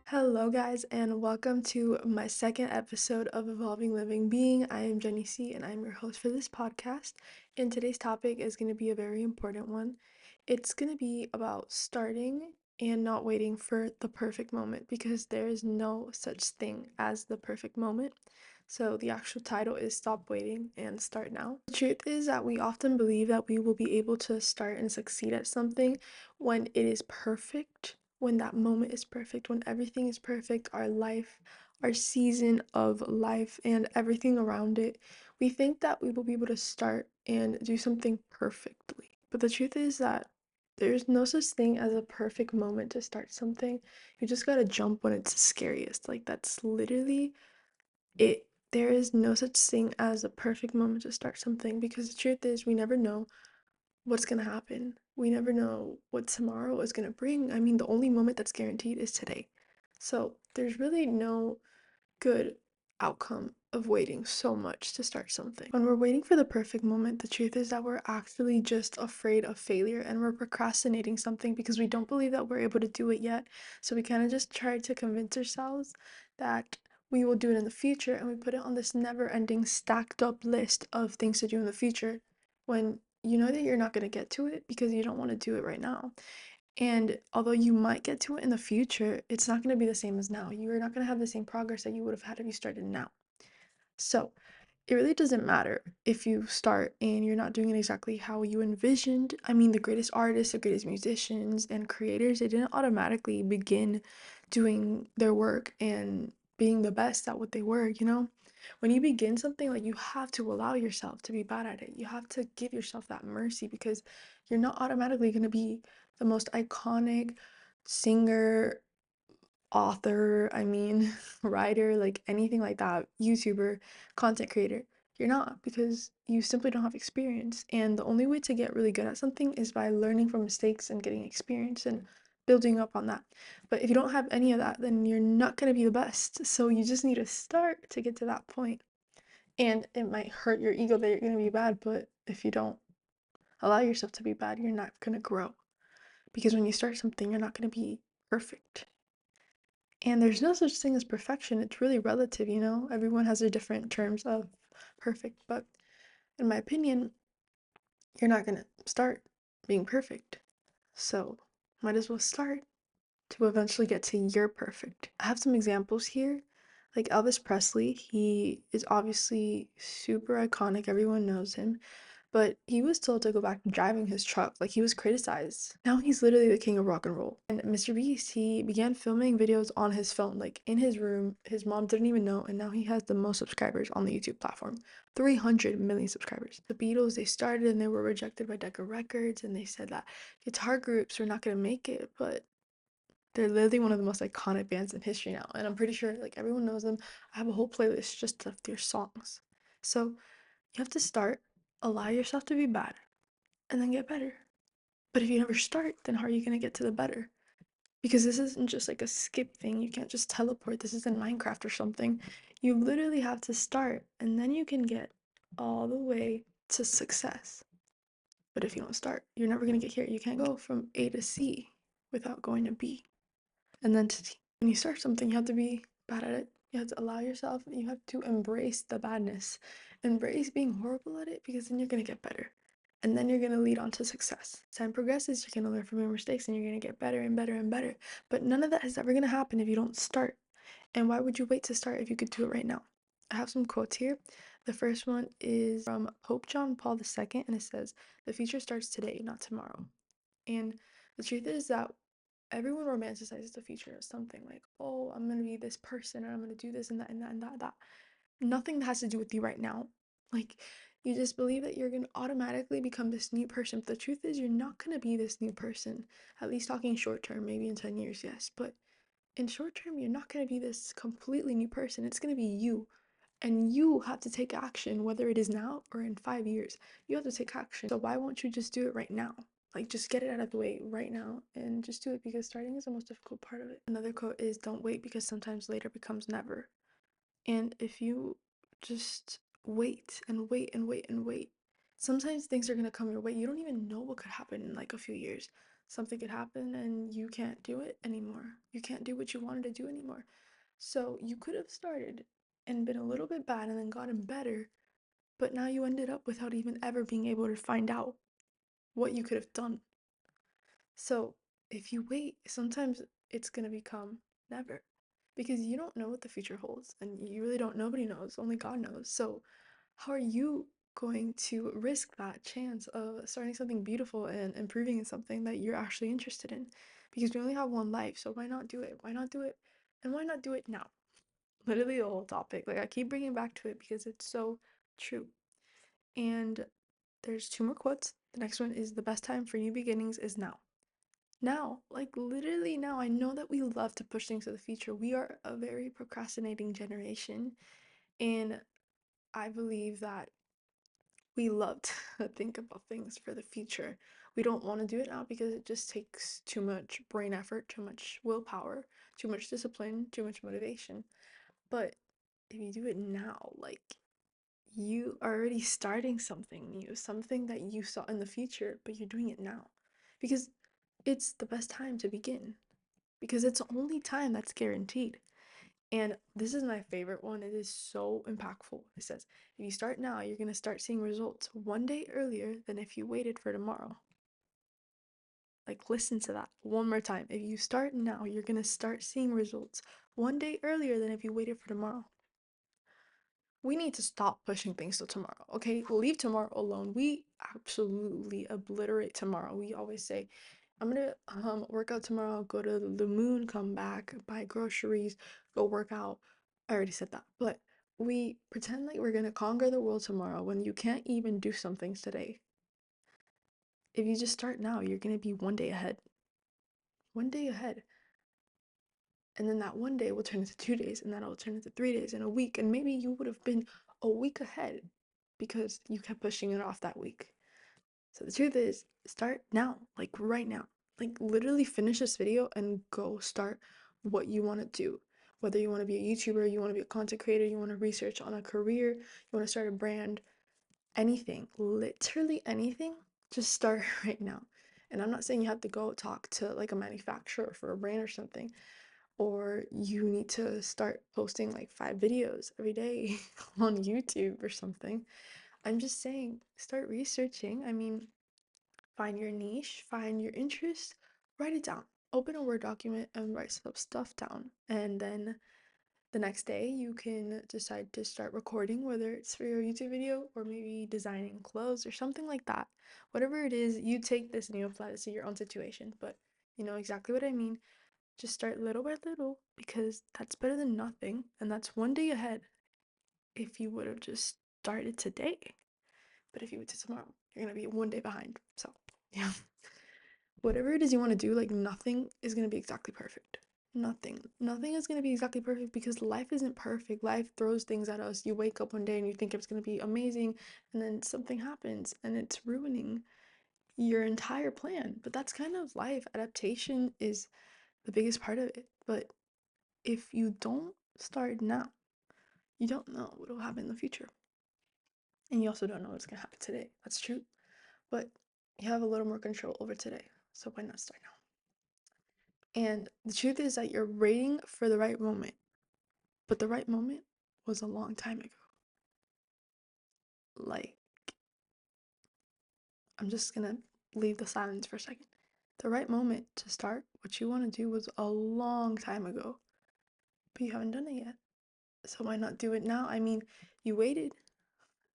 Hello, guys, and welcome to my second episode of Evolving Living Being. I am Jenny C, and I'm your host for this podcast. And today's topic is going to be a very important one. It's going to be about starting and not waiting for the perfect moment because there is no such thing as the perfect moment. So, the actual title is Stop Waiting and Start Now. The truth is that we often believe that we will be able to start and succeed at something when it is perfect, when that moment is perfect, when everything is perfect, our life, our season of life, and everything around it. We think that we will be able to start and do something perfectly. But the truth is that there's no such thing as a perfect moment to start something. You just gotta jump when it's scariest. Like, that's literally it. There is no such thing as a perfect moment to start something because the truth is, we never know what's going to happen. We never know what tomorrow is going to bring. I mean, the only moment that's guaranteed is today. So there's really no good outcome of waiting so much to start something. When we're waiting for the perfect moment, the truth is that we're actually just afraid of failure and we're procrastinating something because we don't believe that we're able to do it yet. So we kind of just try to convince ourselves that we will do it in the future and we put it on this never ending stacked up list of things to do in the future when you know that you're not going to get to it because you don't want to do it right now. And although you might get to it in the future, it's not going to be the same as now. You're not going to have the same progress that you would have had if you started now. So it really doesn't matter if you start and you're not doing it exactly how you envisioned. I mean, the greatest artists, the greatest musicians, and creators, they didn't automatically begin doing their work and being the best at what they were, you know? When you begin something, like, you have to allow yourself to be bad at it. You have to give yourself that mercy because you're not automatically going to be the most iconic singer, author, writer, like anything like that, YouTuber, content creator. You're not because you simply don't have experience. And the only way to get really good at something is by learning from mistakes and getting experience and building up on that. But if you don't have any of that, then you're not going to be the best. So you just need to start to get to that point. And it might hurt your ego that you're going to be bad, but if you don't allow yourself to be bad, you're not going to grow. Because when you start something, you're not going to be perfect. And there's no such thing as perfection. It's really relative, you know? Everyone has their different terms of perfect. But in my opinion, you're not going to start being perfect. So might as well start to eventually get to your perfect. I have some examples here. Like Elvis Presley, he is obviously super iconic. Everyone knows him. But he was told to go back to driving his truck. Like, he was criticized. Now he's literally the king of rock and roll. And Mr. Beast, he began filming videos on his phone, like in his room. His mom didn't even know, and now he has the most subscribers on the YouTube platform. 300 million subscribers. The Beatles, they started and they were rejected by Decca Records, and they said that guitar groups were not gonna make it, but they're literally one of the most iconic bands in history now. And I'm pretty sure like everyone knows them. I have a whole playlist just of their songs. So you have to start, allow yourself to be bad, and then get better. But if you never start, then how are you going to get to the better? Because this isn't just like a skip thing. You can't just teleport. This isn't Minecraft or something. You literally have to start, and then you can get all the way to success. But if you don't start, you're never going to get here. You can't go from A to C without going to B and then to C. When you start something, you have to be bad at it. You have to allow yourself, you have to embrace the badness. Embrace being horrible at it because then you're going to get better. And then you're going to lead on to success. As time progresses, you're going to learn from your mistakes and you're going to get better and better and better. But none of that is ever going to happen if you don't start. And why would you wait to start if you could do it right now? I have some quotes here. The first one is from Pope John Paul II, and it says, "The future starts today, not tomorrow." And the truth is that everyone romanticizes the future as something like, oh, I'm gonna be this person, and I'm gonna do this and that and that and that and that. Nothing that has to do with you right now. Like, you just believe that you're gonna automatically become this new person. But the truth is, you're not gonna be this new person. At least talking short term, maybe in 10 years, yes. But in short term, you're not gonna be this completely new person. It's gonna be you. And you have to take action, whether it is now or in 5 years. You have to take action. So why won't you just do it right now? Like, just get it out of the way right now and just do it because starting is the most difficult part of it. Another quote is, "Don't wait because sometimes later becomes never." And if you just wait and wait and wait and wait, sometimes things are going to come your way. You don't even know what could happen in like a few years. something could happen and you can't do it anymore. You can't do what you wanted to do anymore. So you could have started and been a little bit bad and then gotten better, but now you ended up without even ever being able to find out what you could have done. So if you wait, sometimes it's gonna become never, because you don't know what the future holds, and you really don't. Nobody knows, only God knows. So how are you going to risk that chance of starting something beautiful and improving in something that you're actually interested in? Because we only have one life, so why not do it? Why not do it? And why not do it now? Literally the whole topic. Like, I keep bringing back to it because it's so true. And there's two more quotes. The next one is, the best time for new beginnings is now. Now, like literally now. I know that we love to push things to the future. We are a very procrastinating generation, and I believe that we love to think about things for the future. We don't want to do it now because it just takes too much brain effort, too much willpower, too much discipline, too much motivation. But if you do it now, like, you are already starting something new, something that you saw in the future, but you're doing it now because it's the best time to begin, because it's the only time that's guaranteed. And this is my favorite one. It is so impactful. It says, if you start now, you're going to start seeing results one day earlier than if you waited for tomorrow. Like, listen to that one more time. If you start now, you're going to start seeing results one day earlier than if you waited for tomorrow. We need to stop pushing things till tomorrow, okay? Leave tomorrow alone. We absolutely obliterate tomorrow. We always say, I'm gonna work out tomorrow, go to the moon, come back, buy groceries, go work out. I already said that. But we pretend like we're gonna conquer the world tomorrow when you can't even do some things today. If you just start now, you're gonna be one day ahead. One day ahead. And then that one day will turn into 2 days, and then it'll turn into 3 days and a week. And maybe you would have been a week ahead because you kept pushing it off that week. So the truth is, start now, like right now. Like, literally finish this video and go start what you want to do. Whether you want to be a YouTuber, you want to be a content creator, you want to research on a career, you want to start a brand, anything, literally anything, just start right now. And I'm not saying you have to go talk to like a manufacturer for a brand or something, or you need to start posting like 5 videos every day on YouTube or something. I'm just saying, start researching. I mean, find your niche, find your interest, write it down. Open a Word document and write some stuff down. And then the next day, you can decide to start recording, whether it's for your YouTube video or maybe designing clothes or something like that. Whatever it is, you take this and you apply it to your own situation. But you know exactly what I mean. Just start little by little, because that's better than nothing. And that's one day ahead if you would have just started today. But if you wait till tomorrow, you're going to be one day behind. So, yeah. Whatever it is you want to do, like, nothing is going to be exactly perfect. Nothing is going to be exactly perfect, because life isn't perfect. Life throws things at us. You wake up one day and you think it's going to be amazing, and then something happens and it's ruining your entire plan. But that's kind of life. Adaptation is the biggest part of it. But if you don't start now, you don't know what will happen in the future. And you also don't know what's going to happen today. That's true. But you have a little more control over today. So why not start now? And the truth is that you're waiting for the right moment, but the right moment was a long time ago. Like, I'm just gonna leave the silence for a second. The right moment to start what you want to do was a long time ago, but you haven't done it yet. So why not do it now? I mean, you waited,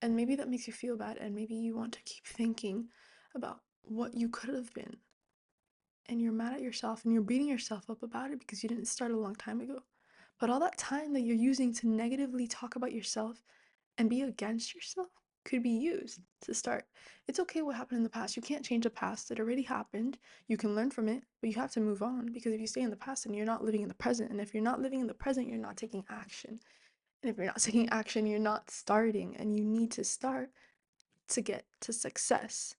and maybe that makes you feel bad, and maybe you want to keep thinking about what you could have been, and you're mad at yourself and you're beating yourself up about it because you didn't start a long time ago. But all that time that you're using to negatively talk about yourself and be against yourself could be used to start. It's okay what happened in the past. You can't change the past. It already happened. You can learn from it, but you have to move on, because if you stay in the past, then you're not living in the present. And if you're not living in the present, you're not taking action. And if you're not taking action, you're not starting. And you need to start to get to success.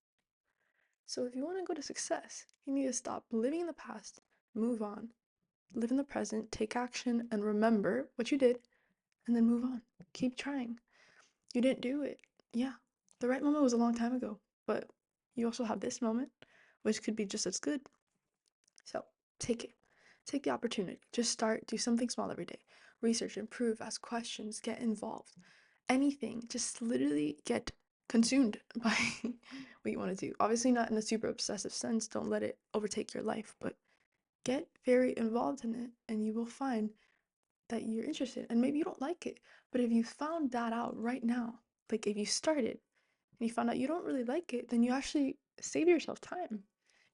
So if you want to go to success, you need to stop living in the past, move on, live in the present, take action, and remember what you did, and then move on. Keep trying. You didn't do it. Yeah, the right moment was a long time ago, but you also have this moment, which could be just as good. So take it. Take the opportunity. Just start, do something small every day. Research, improve, ask questions, get involved. Anything. Just literally get consumed by what you want to do. Obviously, not in a super obsessive sense. Don't let it overtake your life, but get very involved in it, and you will find that you're interested. And maybe you don't like it, but if you found that out right now, like if you started and you found out you don't really like it, then you actually save yourself time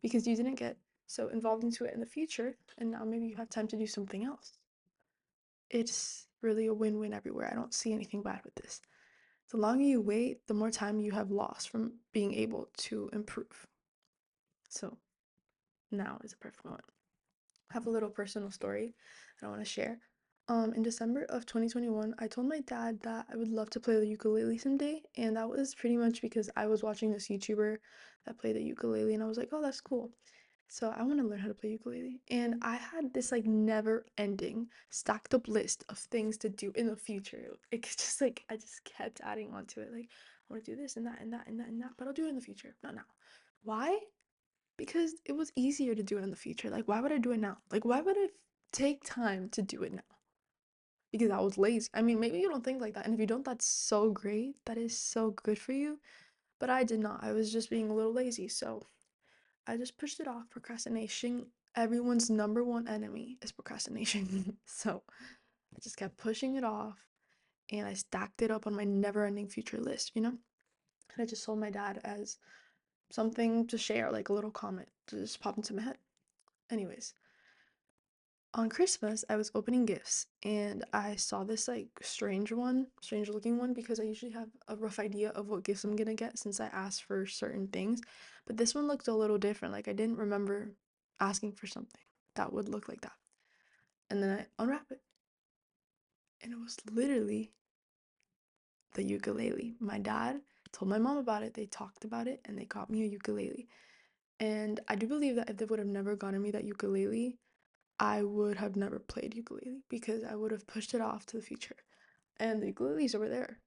because you didn't get so involved into it in the future, and now maybe you have time to do something else. It's really a win-win everywhere. I don't see anything bad with this. The longer you wait, the more time you have lost from being able to improve. So now is a perfect moment. I have a little personal story that I want to share. In December of 2021, I told my dad that I would love to play the ukulele someday, and that was pretty much because I was watching this YouTuber that played the ukulele, and I was like, oh, that's cool. So I want to learn how to play ukulele. And I had this like never ending stacked up list of things to do in the future. It's just like I just kept adding on to it. Like I want to do this and that and that and that and that, but I'll do it in the future, not now. Why? Because it was easier to do it in the future. Like why would I do it now? Like why would I take time to do it now? Because I was lazy. I mean, maybe you don't think like that. And if you don't, that's so great. That is so good for you. But I did not. I was just being a little lazy. So I just pushed it off. Procrastination, everyone's number one enemy is procrastination. So I just kept pushing it off and I stacked it up on my never ending future list, you know? And I just told my dad as something to share, like a little comment to just pop into my head. Anyways, on Christmas, I was opening gifts and I saw this like strange looking one because I usually have a rough idea of what gifts I'm gonna get since I asked for certain things. But this one looked a little different. Like I didn't remember asking for something that would look like that. And then I unwrap it and it was literally the ukulele. My dad told my mom about it, they talked about it, and they got me a ukulele. And I do believe that if they would have never gotten me that ukulele, I would have never played ukulele because I would have pushed it off to the future. And the ukulele's over there.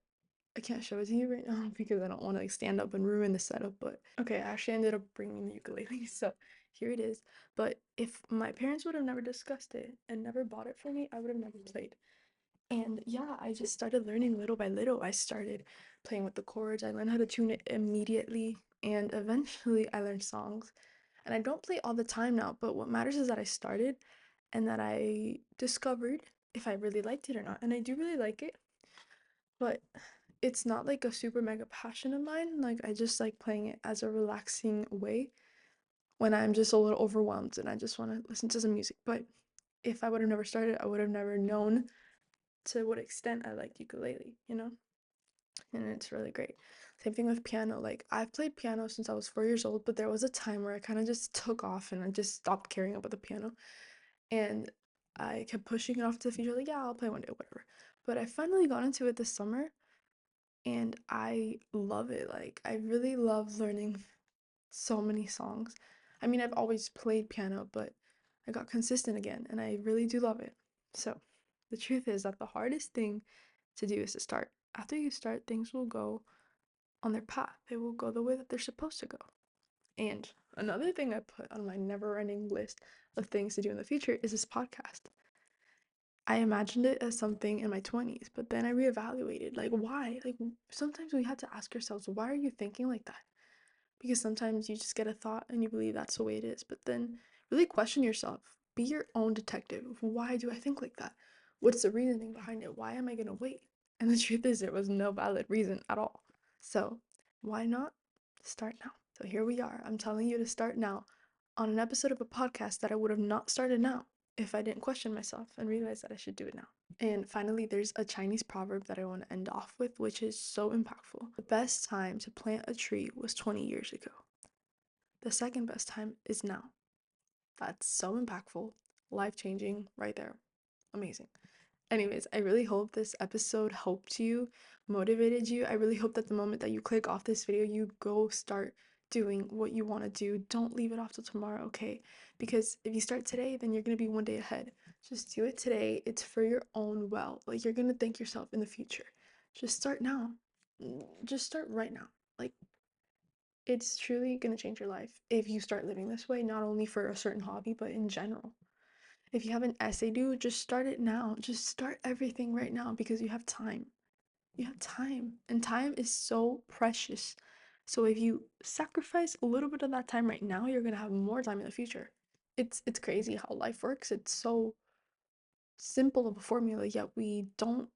I can't show it to you right now because I don't want to like stand up and ruin the setup, but okay, I actually ended up bringing the ukulele, so here it is. But if my parents would have never discussed it and never bought it for me, I would have never played. And yeah, I just started learning little by little. I started playing with the chords. I learned how to tune it immediately, and eventually I learned songs. And I don't play all the time now, but what matters is that I started and that I discovered if I really liked it or not. And I do really like it, but it's not like a super mega passion of mine. Like I just like playing it as a relaxing way when I'm just a little overwhelmed and I just want to listen to some music. But if I would have never started, I would have never known to what extent I like ukulele, you know? And it's really great. Same thing with piano. Like I've played piano since I was 4 years old, but there was a time where I kind of just took off and I just stopped caring about the piano. And I kept pushing it off to the future, like, yeah, I'll play one day, whatever. But I finally got into it this summer and I love it. Like I really love learning so many songs. I mean, I've always played piano, but I got consistent again and I really do love it. So, the truth is that the hardest thing to do is to start. After you start, things will go on their path. They will go the way that they're supposed to go. And another thing I put on my never-ending list of things to do in the future is this podcast. I imagined it as something in my 20s, but then I reevaluated like why? Like sometimes we have to ask ourselves, why are you thinking like that? Because sometimes you just get a thought and you believe that's the way it is, but then really question yourself. Be your own detective. Why do I think like that? What's the reasoning behind it? Why am I gonna wait? And the truth is, there was no valid reason at all. So, why not start now? So, here we are. I'm telling you to start now on an episode of a podcast that I would have not started now if I didn't question myself and realize that I should do it now. And finally, there's a Chinese proverb that I want to end off with, which is so impactful. The best time to plant a tree was 20 years ago. The second best time is now. That's so impactful, life changing, right there. Amazing. Anyways, I really hope this episode helped you, motivated you. I really hope that the moment that you click off this video, you go start doing what you want to do. Don't leave it off till tomorrow, okay? Because if you start today, then you're going to be one day ahead. Just do it today. It's for your own well. Like, you're going to thank yourself in the future. Just start now. Just start right now. Like, It's truly gonna change your life if you start living this way, not only for a certain hobby, but in general. If you have an essay due, just start it now. Just start everything right now because you have time. You have time, and time is so precious. So if you sacrifice a little bit of that time right now, you're gonna have more time in the future. It's crazy how life works. It's so simple of a formula, yet we don't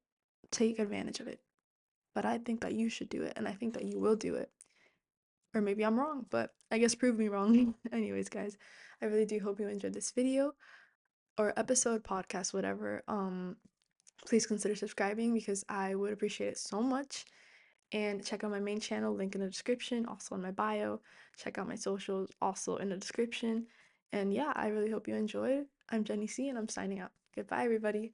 take advantage of it. But I think that you should do it, and I think that you will do it. Or maybe I'm wrong, but I guess prove me wrong. Anyways, guys, I really do hope you enjoyed this video or episode, podcast, whatever. Please consider subscribing because I would appreciate it so much. And check out my main channel, link in the description, also in my bio. Check out my socials, also in the description. And yeah, I really hope you enjoyed. I'm Jenny C, and I'm signing out. Goodbye, everybody.